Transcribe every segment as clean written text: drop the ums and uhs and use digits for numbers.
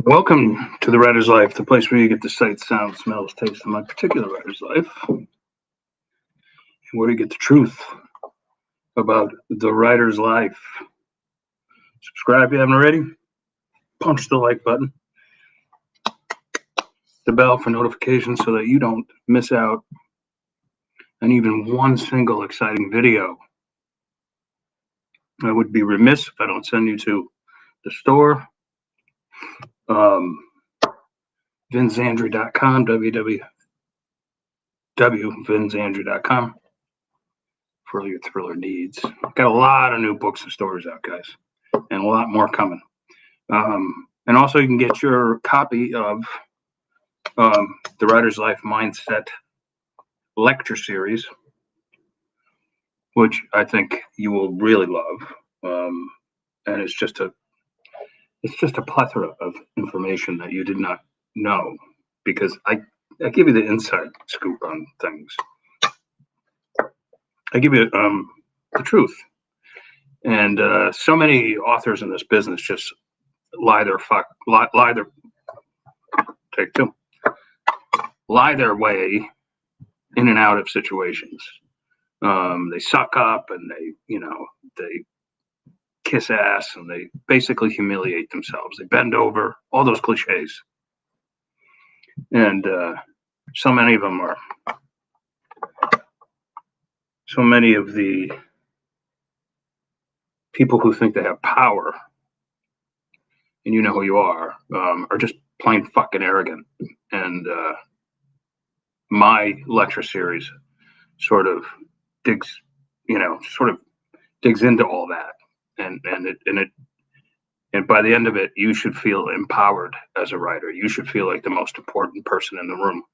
Welcome to the writer's life, the place where you get the sight, sound, smells, taste of my particular writer's life, and where you get the truth about the writer's life. Subscribe if you haven't already. Punch the like button, the bell for notifications so that you don't miss out on even one single exciting video. I would be remiss if I don't send you to the store. Zandri.com, www.vinzandri.com for all your thriller needs. Got a lot of new books and stories out, guys, and a lot more coming. And also, you can get your copy of the Writer's Life Mindset lecture series, which I think you will really love. And it's just a plethora of information that you did not know, because I give you the inside scoop on things. I give you the truth. And so many authors in this business just lie their way in and out of situations. They suck up and they kiss ass and they basically humiliate themselves. They bend over, all those cliches. And so many of them are, so many of the people who think they have power, and you know who you are just plain fucking arrogant. And my lecture series sort of digs into all that. And by the end of it, you should feel empowered as a writer. You should feel like the most important person in the room.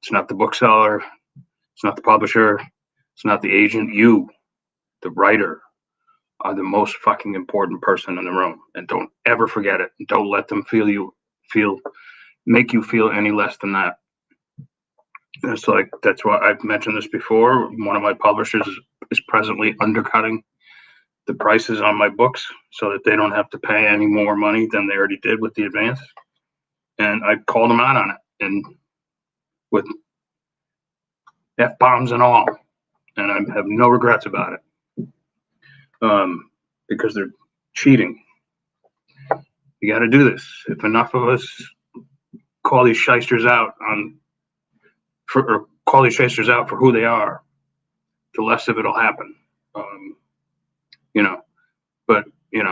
It's not the bookseller. It's not the publisher. It's not the agent. You, the writer, are the most fucking important person in the room. And don't ever forget it. Don't let them make you feel any less than that. That's why I've mentioned this before. One of my publishers is presently undercutting the prices on my books so that they don't have to pay any more money than they already did with the advance. And I called them out on it, and with F-bombs and all. And I have no regrets about it. Because they're cheating. You got to do this. If enough of us call these shysters out for who they are, the less of it'll happen. But you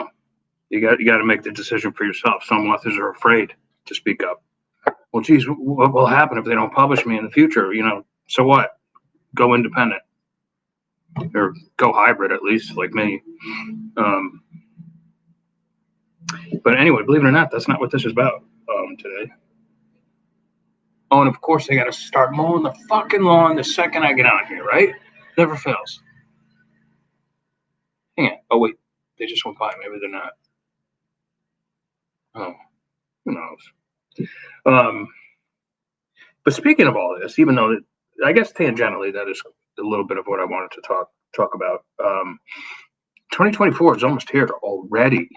got to make the decision for yourself. Some authors are afraid to speak up. Well, geez, what will happen if they don't publish me in the future? So what? Go independent, or go hybrid, at least, like me. But anyway, believe it or not, that's not what this is about today. Oh, and of course, I got to start mowing the fucking lawn the second I get on here, right? Never fails. Hang on. Oh, wait. They just went by. Maybe they're not. Oh, who knows? But speaking of all this, even though I guess tangentially that is a little bit of what I wanted to talk about. 2024 is almost here already.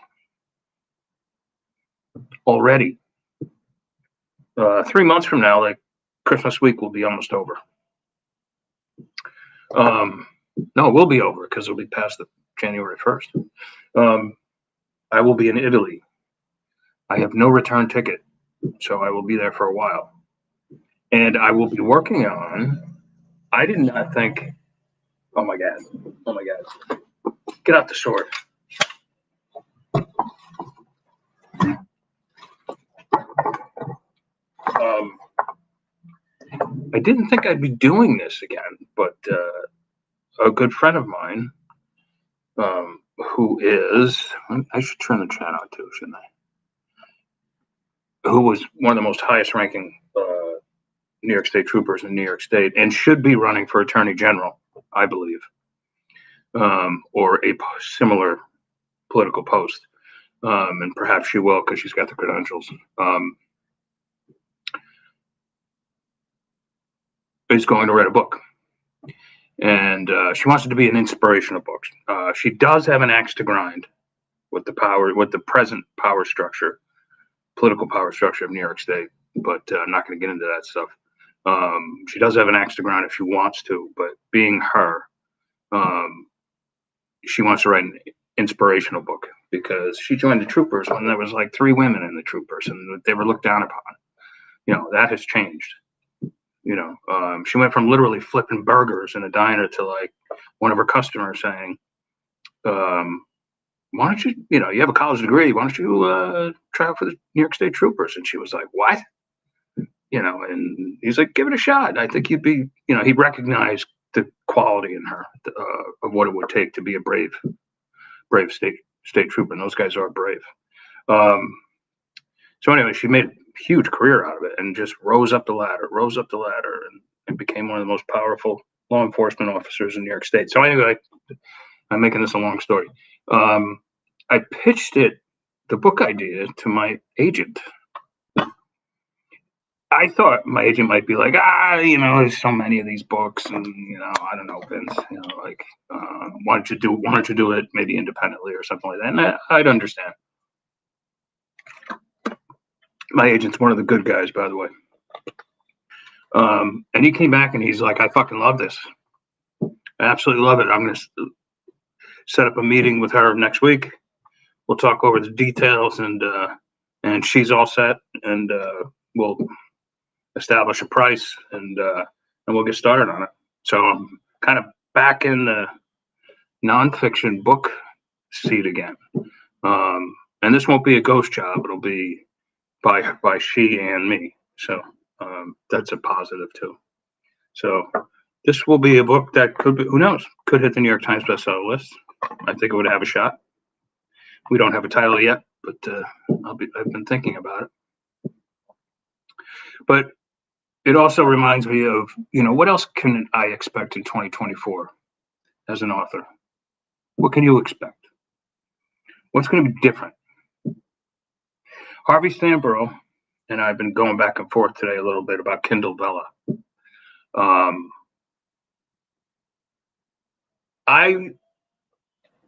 3 months from now, like Christmas week, will be almost over. No, it will be over because it'll be past the January 1st. I will be in Italy. I have no return ticket, so I will be there for a while. And I will be working on, I did not think, oh my God. Get out the sword. I didn't think I'd be doing this again, but a good friend of mine, who is, I should turn the chat on too, shouldn't I? Who was one of the most highest ranking New York State troopers in New York State, and should be running for Attorney General, I believe, or a similar political post. And perhaps she will because she's got the credentials. Is going to write a book. And she wants it to be an inspirational book. She does have an axe to grind with the present power structure political power structure of New York State, but I'm not going to get into that stuff. She does have an axe to grind if she wants to, but being her, she wants to write an inspirational book because she joined the Troopers when there was like 3 women in the Troopers and they were looked down upon. That has changed. She went from literally flipping burgers in a diner to like one of her customers saying, why don't you, you have a college degree, why don't you try out for the New York State Troopers? And she was like, what? And he's like, give it a shot. I think you'd be, he recognized the quality in her of what it would take to be a brave state trooper. And those guys are brave. So anyway, she made a huge career out of it and just rose up the ladder, and became one of the most powerful law enforcement officers in New York State. So anyway, I'm making this a long story. I pitched the book idea to my agent. I thought my agent might be like, there's so many of these books, and I don't know, Vince, like, why don't you do it maybe independently or something like that? And I'd understand. My agent's one of the good guys, by the way. And he came back and he's like, I fucking love this. I absolutely love it. I'm going to set up a meeting with her next week. We'll talk over the details, and she's all set, and we'll establish a price, and we'll get started on it. So I'm kind of back in the nonfiction book seat again. And this won't be a ghost job. It'll be by she and me. So that's a positive too. So this will be a book that could be, who knows, could hit the New York Times bestseller list. I think it would have a shot. We don't have a title yet, but I've been thinking about it. But it also reminds me of, what else can I expect in 2024 as an author? What can you expect? What's going to be different? Harvey Samborough and I've been going back and forth today a little bit about Kindle Vella.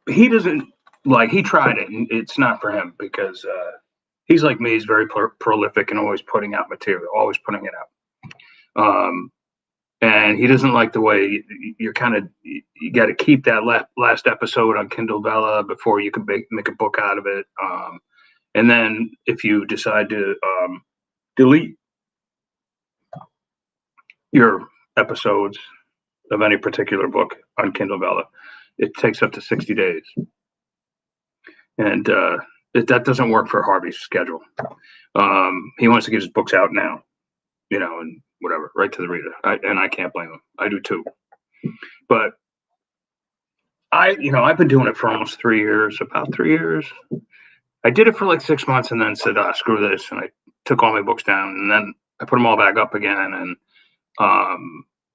He doesn't he tried it and it's not for him because he's like me. He's very prolific and always putting out material, always putting it out. And he doesn't like the way you got to keep that last episode on Kindle Vella before you can make a book out of it. And then if you decide to delete your episodes of any particular book on Kindle Vella, it takes up to 60 days. And that doesn't work for Harvey's schedule. He wants to get his books out now, and whatever, right to the reader. And I can't blame him. I do too. But I've been doing it for almost 3 years, about 3 years. I did it for like 6 months and then said, screw this. And I took all my books down and then I put them all back up again.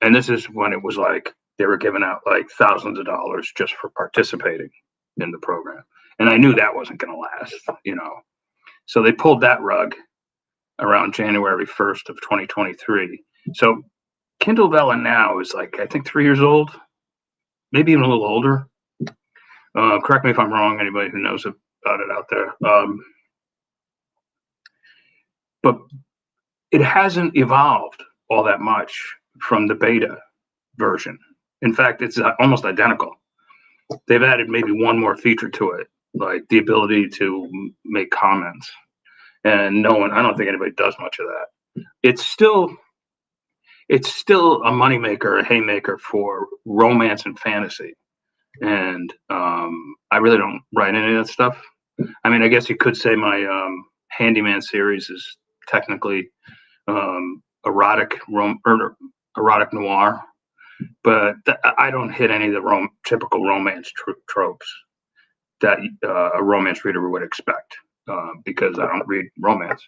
And this is when it was like they were giving out like thousands of dollars just for participating in the program. And I knew that wasn't going to last, So they pulled that rug around January 1st of 2023. So Kindle Vella now is like, I think 3 years old, maybe even a little older. Correct me if I'm wrong, anybody who knows about it out there. But it hasn't evolved all that much from the beta version. In fact, it's almost identical. They've added maybe one more feature to it, like the ability to make comments. And I don't think anybody does much of that. It's still a moneymaker, a haymaker for romance and fantasy. And I really don't write any of that stuff. I mean, I guess you could say my Handyman series is technically erotic noir, but I don't hit any of the typical romance tropes that a romance reader would expect because I don't read romance.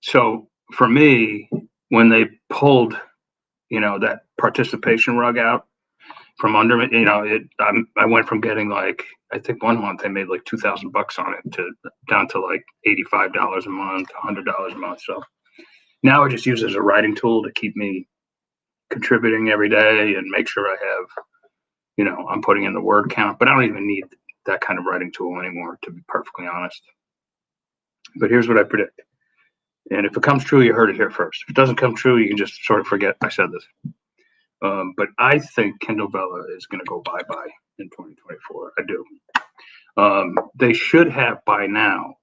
So for me, when they pulled, that participation rug out from under me, I went from getting like, I think one month I made like $2,000 on it down to like $85 a month, $100 a month. So now I just use it as a writing tool to keep me contributing every day and make sure I have, I'm putting in the word count, but I don't even need that kind of writing tool anymore, to be perfectly honest. But here's what I predict. And if it comes true, you heard it here first. If it doesn't come true, you can just sort of forget I said this. But I think Kindle Vella is going to go bye-bye in 2024. I do. They should have by now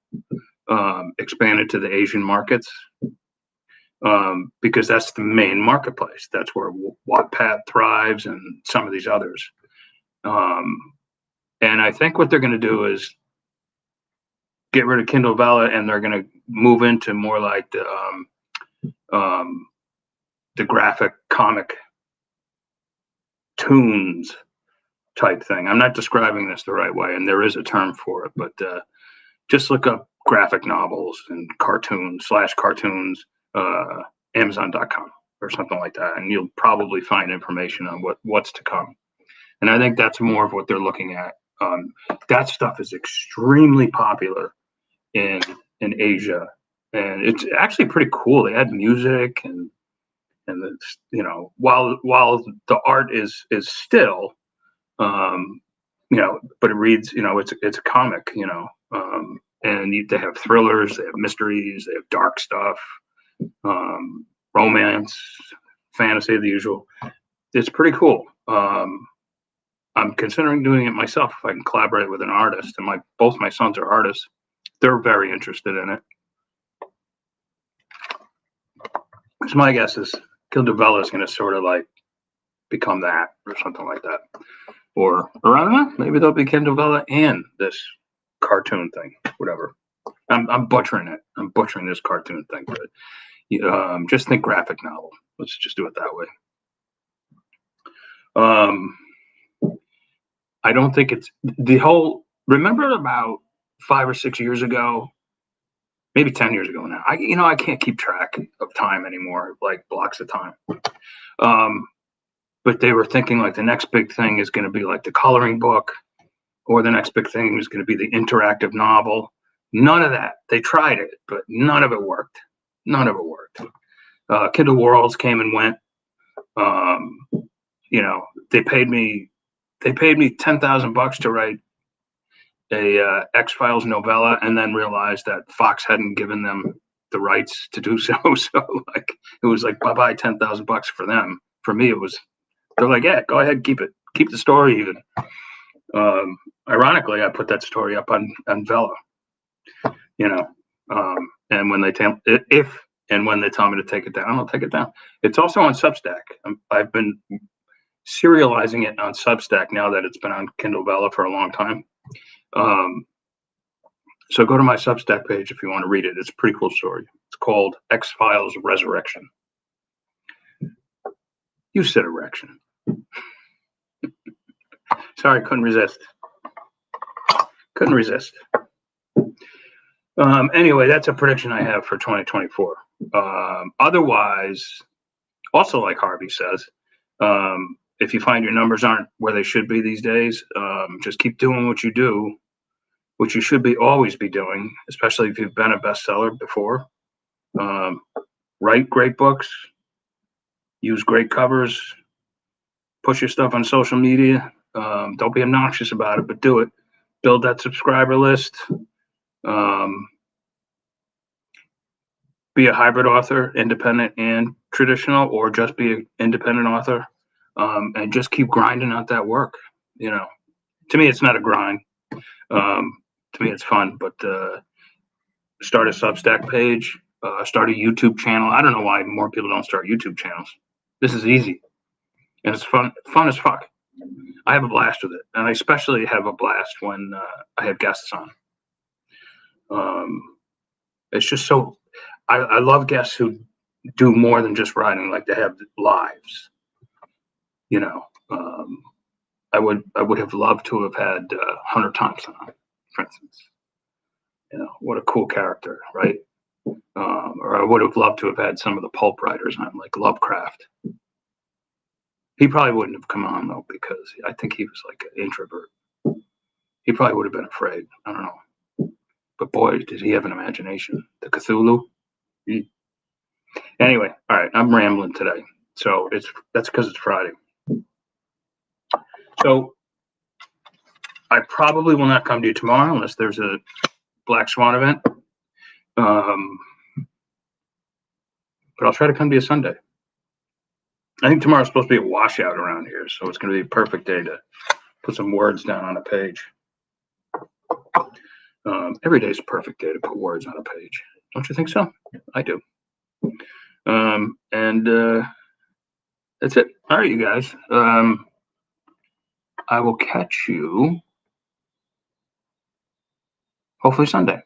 expanded to the Asian markets because that's the main marketplace. That's where Wattpad thrives and some of these others. And I think what they're going to do is get rid of Kindle Vella, and they're going to move into more like the graphic comic toons type thing. I'm not describing this the right way, and there is a term for it, but just look up graphic novels and cartoons Amazon.com or something like that, and you'll probably find information on what's to come. And I think that's more of what they're looking at. That stuff is extremely popular in Asia, and it's actually pretty cool. They add music and it's, while the art is still but it reads, it's a comic, and they have thrillers, they have mysteries, they have dark stuff, romance, fantasy, the usual. It's pretty cool. I'm considering doing it myself if I can collaborate with an artist, and both my sons are artists. They're very interested in it. So my guess is Kindle Vella is going to sort of like become that or something like that. Or I don't know, maybe there'll be Kindle Vella and this cartoon thing, whatever. I'm butchering it. I'm butchering this cartoon thing, but just think graphic novel. Let's just do it that way. I don't think it's the whole. Remember about 5 or 6 years ago, maybe 10 years ago now. I can't keep track of time anymore, like blocks of time. But they were thinking like the next big thing is going to be like the coloring book, or the next big thing is going to be the interactive novel. None of that. They tried it, but none of it worked. None of it worked. Kindle Worlds came and went. They paid me $10,000 to write a X-Files novella, and then realized that Fox hadn't given them the rights to do so. So like it was like bye-bye $10,000 for them. For me, it was. They're like, yeah, go ahead, keep it. Keep the story even. Ironically, I put that story up on Vella, and when they tell me to take it down, I'll take it down. It's also on Substack. I've been serializing it on Substack now that it's been on Kindle Vella for a long time. So go to my Substack page if you want to read it. It's a pretty cool story. It's called X-Files Resurrection. You said erection. Sorry, couldn't resist. Anyway, that's a prediction I have for 2024. Otherwise, also like Harvey says, if you find your numbers aren't where they should be these days, just keep doing what you do, which you should always be doing, especially if you've been a bestseller before. Write great books, use great covers, push your stuff on social media. Don't be obnoxious about it, but do it. Build that subscriber list. Be a hybrid author, independent and traditional, or just be an independent author, and just keep grinding out that work. To me, it's not a grind. To me, it's fun. But start a Substack page, start a YouTube channel. I don't know why more people don't start YouTube channels. This is easy, and it's fun as fuck. I have a blast with it, and I especially have a blast when I have guests on. It's just so. I love guests who do more than just writing, like they have lives. I would have loved to have had Hunter Thompson on, for instance. What a cool character, right? Or I would have loved to have had some of the pulp writers on, like Lovecraft. He probably wouldn't have come on though, because I think he was like an introvert. He probably would have been afraid. I don't know. But boy, did he have an imagination. The Cthulhu. Anyway, all right, I'm rambling today. So that's because it's Friday. So I probably will not come to you tomorrow unless there's a Black Swan event. Um, but I'll try to come to you Sunday. I think tomorrow's supposed to be a washout around here, so it's going to be a perfect day to put some words down on a page. Every day is a perfect day to put words on a page. Don't you think so? I do. And that's it. All right, you guys. I will catch you hopefully Sunday.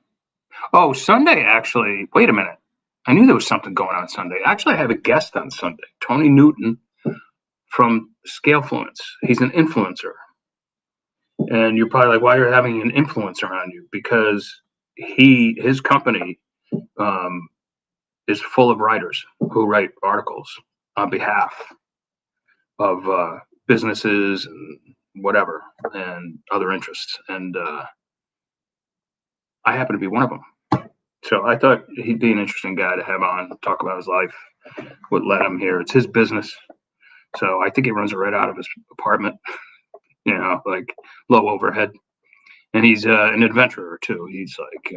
Oh, Sunday, actually. Wait a minute. I knew there was something going on Sunday. Actually, I have a guest on Sunday, Tony Newton from Scalefluence. He's an influencer. And you're probably like, why are you having an influencer on you? Because his company is full of writers who write articles on behalf of businesses and whatever and other interests. And I happen to be one of them. So I thought he'd be an interesting guy to have on, talk about his life, what led him here. It's his business. So I think he runs it right out of his apartment, like low overhead. And he's an adventurer too. He's like,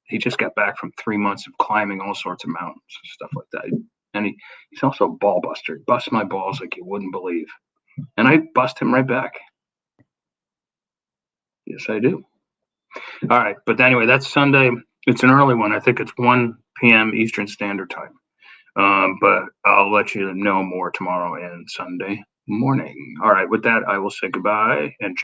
he just got back from 3 months of climbing all sorts of mountains and stuff like that. And he's also a ball buster. He busts my balls like you wouldn't believe. And I bust him right back. Yes, I do. All right. But anyway, that's Sunday. It's an early one. I think it's 1 p.m. Eastern Standard Time. But I'll let you know more tomorrow and Sunday morning. All right. With that, I will say goodbye and